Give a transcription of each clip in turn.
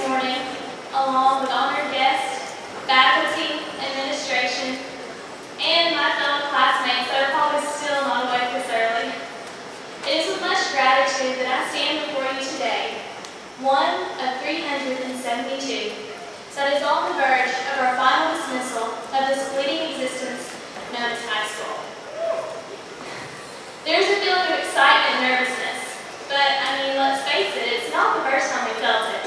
morning, along with honored guests, faculty, administration, and my fellow classmates that are probably still not awake this early. It is with much gratitude that I stand before you today, one of 372, that is on the verge of our final dismissal of this fleeting existence known as high school. There's a feeling of excitement and nervousness, but let's face it, it's not the first time we felt it.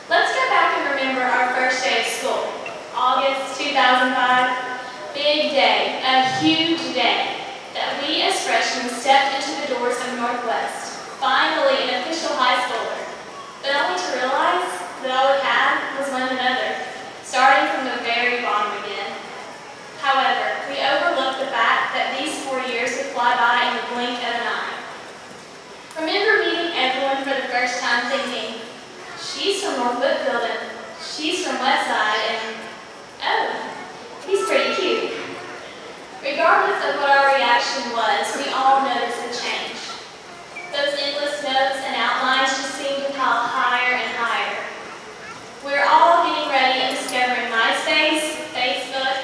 Let's go back and remember our first day of school, August 2005. Big day, a huge day, that we as freshmen stepped into the doors of Northwest, finally an official high schooler, but only to realize that all we had was one another, starting from the very bottom again. However, we overlooked the fact that these 4 years would fly by in the blink of an eye. Remember meeting everyone for the first time thinking, she's from North Whitfield and she's from Westside and, oh, he's pretty cute. Regardless of what our reaction was, we all noticed the change. Those endless notes and outlines just seemed to pile higher and higher. We're all getting ready and discovering MySpace, Facebook,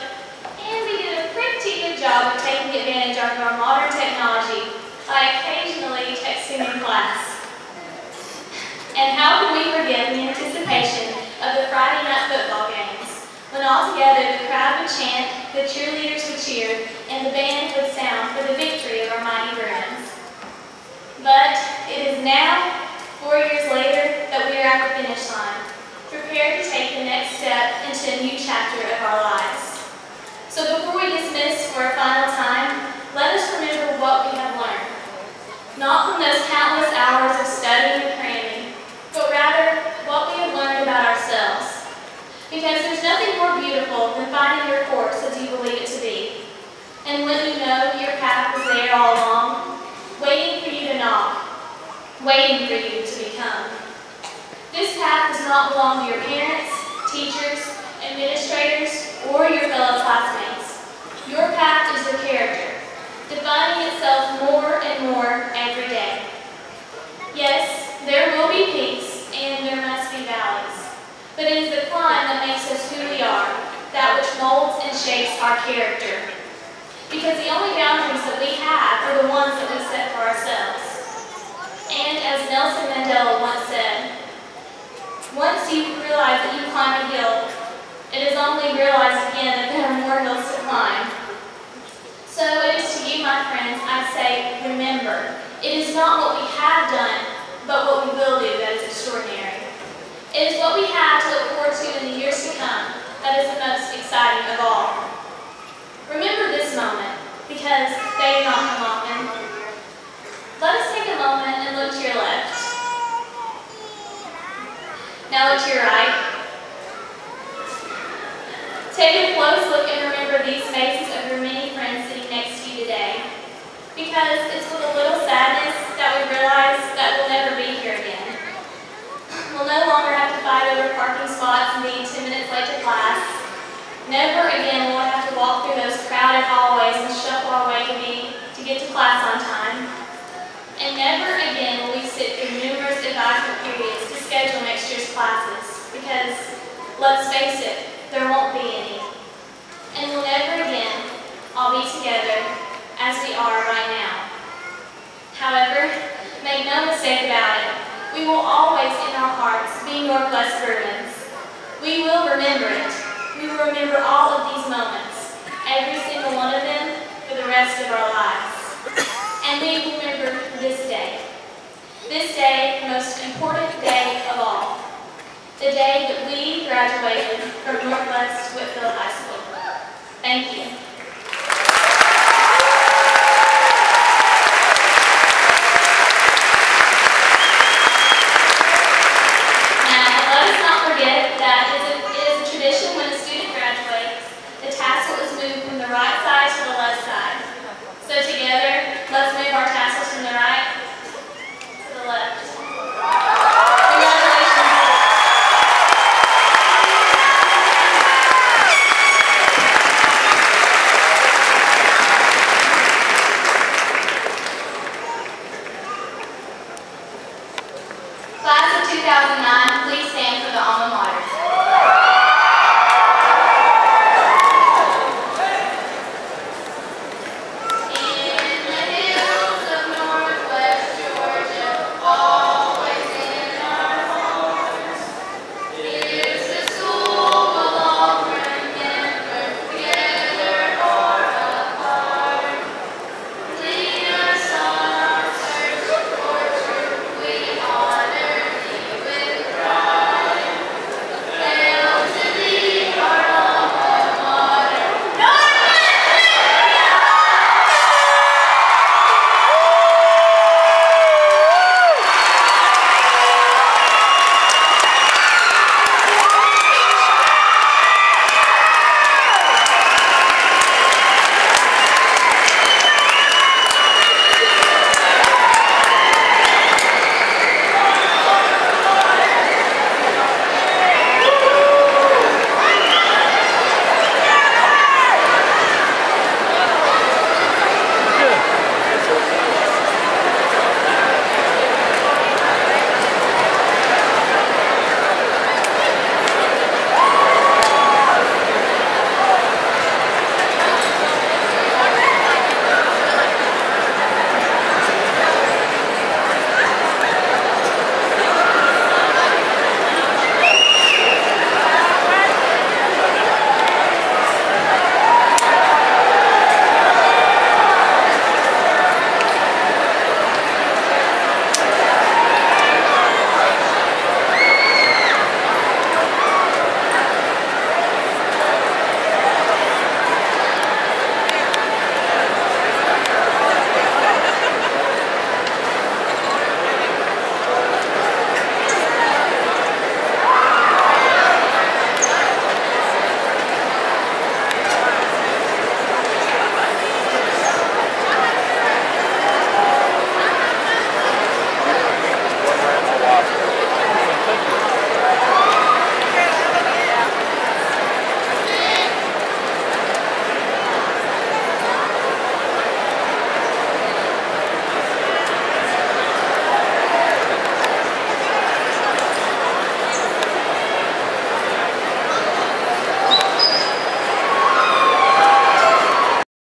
and we did a pretty good job of taking advantage of our modern technology by occasionally texting in class. And how could we forget the anticipation of the Friday night football games, when all together the crowd would chant, the cheerleaders would cheer, and the band would sound for the victory of our mighty Bruins. But it is now, 4 years later, that we are at the finish line, prepared to take the next step into a new chapter of our lives. So before we dismiss for a final time, let us remember what we have learned. Not from those countless hours of studying and cramming, but rather what we have learned about ourselves. Because there's nothing more beautiful than finding your course as you believe it to be. And when you know your path was there all along, waiting for you to knock, waiting for you to become. This path does not belong to your parents, teachers, administrators, or your fellow classmates. Your path is your character, defining itself more and more every day. Yes, there will be peaks and there must be valleys, but it is the climb that makes us who we are, that which molds and shapes our character. Because the only boundaries that we have are the ones that we set for ourselves. And as Nelson Mandela once said, once you realize that you climb a hill, it is only realized again that there are more hills to climb. So it is to you, my friends, I say, remember, it is not what we have done, but what we will do that is extraordinary. It is what we have to look forward to in the years to come that is the most exciting of all. Remember this moment, because they do not come often. Let us take a moment and look to your left. Now look to your right. Take a close look and remember these faces of your many friends sitting next to you today. Because it's with a little sadness that we realize that we'll never be here again. We'll no longer have to fight over parking spots and being 10 minutes late to class. Never again will we have to walk through those crowded hallways and shuffle our way to get to class on time. And never again will we sit through numerous advisement periods to schedule next year's classes, because, let's face it, there won't be any. And we'll never again all be together as we are right now. However, make no mistake about it, we will always in our hearts be Northwest Bruins. We will remember it. We will remember all of these moments, every single one of them, for the rest of our lives. And we will remember this day, the most important day of all, the day that we graduated from Northwest Whitfield High School. Thank you.